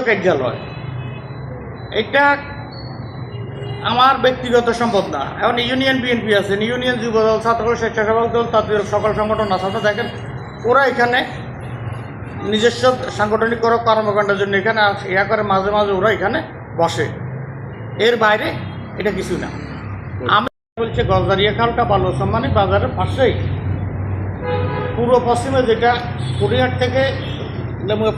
কার্যালয় এটা আমার ব্যক্তিগত সম্পদ না। এখন ইউনিয়ন বিএনপি আছেন, ইউনিয়ন যুবদল, ছাত্রদল, স্বেচ্ছাসেবক দল, তাদের সকল সংগঠন আছে। আপনারা দেখেন ওরা এখানে নিজস্ব সাংগঠনিক কর্মকাণ্ডের জন্য এখানে ইয়া করে, মাঝে মাঝে ওরা এখানে বসে। এর বাইরে এটা কিছু না। আমি বলছি গজারিয়া খালটা বালুসম্মানী বাজারের পাশেই পূর্ব পশ্চিমে, যেটা কুড়িয়ার থেকে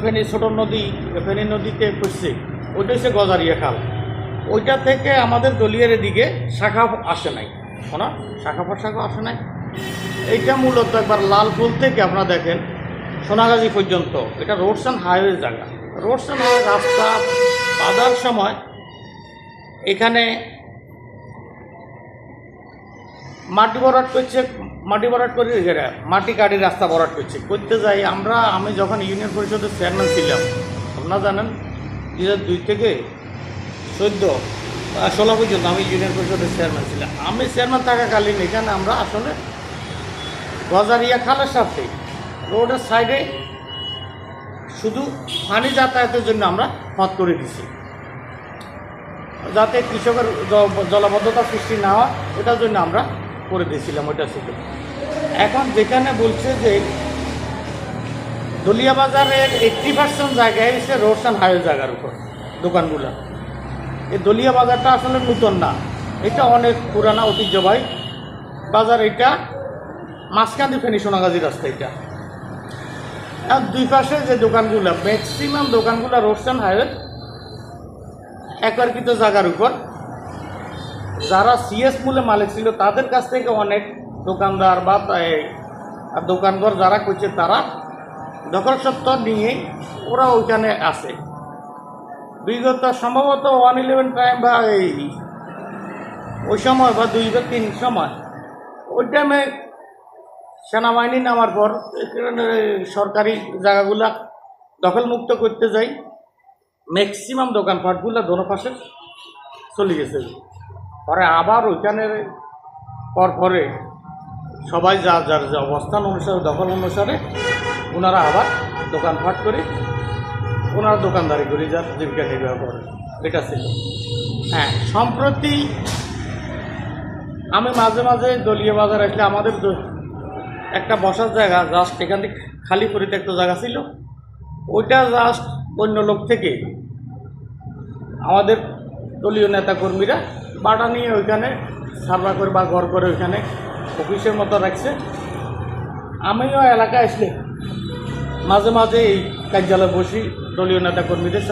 ফেনী ছোট নদী, ফেনী নদীতে পড়ছে, ওইটা হচ্ছে গজারিয়া খাল। ওইটা থেকে আমাদের দলিয়ার এদিকে শাখা আসে নাই, কোনো শাখা প্রশাখা আসে নাই। এইটা মূলত একবার লালপুল থেকে আপনারা দেখেন সোনাগাজী পর্যন্ত এটা রোডস অ্যান্ড হাইওয়ে জায়গা। রোডস অ্যান্ড হাইওয়ে রাস্তা বাঁধার সময় এখানে মাটি ভরাট করছে, মাটি ভরাট করে মাটি কাটি রাস্তা ভরাট করতে যাই আমরা। আমি যখন ইউনিয়ন পরিষদের চেয়ারম্যান ছিলাম, আপনারা জানেন 2002 থেকে 2016 পর্যন্ত আমি ইউনিয়ন পরিষদের চেয়ারম্যান ছিলাম। আমি চেয়ারম্যান থাকাকালীন এখানে আমরা আসলে গজারিয়া খালের সাথে রোডের সাইডে শুধু পানি যাতায়াতের জন্য আমরা পথ করে দিছি, যাতে কৃষকের জলাবদ্ধতা সৃষ্টি না হয়, এটার জন্য আমরা করে দিয়েছিলাম। ওইটা ছিল। এখন যেখানে বলছে যে দলিয়া বাজারের 80% জায়গায় হচ্ছে রোডস অ্যান্ড হাইওয়ে জায়গার উপর দোকানগুলো। এই দলিয়া বাজারটা আসলে নতুন না, এটা অনেক পুরানা ঐতিহ্যবাহী বাজার। এটা মাঝখান ফেনী সোনাগাজী রাস্তা। এটা আর দুই পাশে যে দোকানগুলো, ম্যাক্সিমাম দোকানগুলো রোডস অ্যান্ড হাইওয়ে একবারকৃত জায়গার উপর। যারা সিএস মূল্যে মালিক ছিল তাদের কাছ থেকে অনেক দোকানদার বা দোকানঘর যারা করছে তারা দখল সত্ত্ব নিয়ে ওরা ওইখানে আছে। বিগত সম্ভবত 111 টাইম বা ওই সময় বা 2 বা 3 সময়, ওই টাইমে সেনাবাহিনী নামার পর সরকারি জায়গাগুলা দখলমুক্ত করতে যাই, ম্যাক্সিমাম দোকানপাটগুলো দোনো পাশে চলে গেছে। পরে আবার ওইখানের পরে সবাই যার যার যে অবস্থান অনুসারে, দখল অনুসারে ওনারা আবার দোকানপাট করে ওনারা দোকানদারি করে যার জীবিকা নির্বাহ করে। এটা ছিল। হ্যাঁ, সম্প্রতি আমি মাঝে মাঝে দলীয় বাজার আসলে আমাদের একটা বসার জায়গা জাস্ট এখান থেকে খালি পরিত্যক্ত জায়গা ছিল, ওইটা জাস্ট অন্য লোক থেকে আমাদের দলীয় নেতাকর্মীরা বাটা নিয়ে ওইখানে সার্ভা করে বা ঘর করে ওইখানে অফিসের মতো রাখছে। আমিও এলাকায় আসলে মাঝে মাঝে এই কার্যালয়ে বসি দলীয় নেতাকর্মীদের।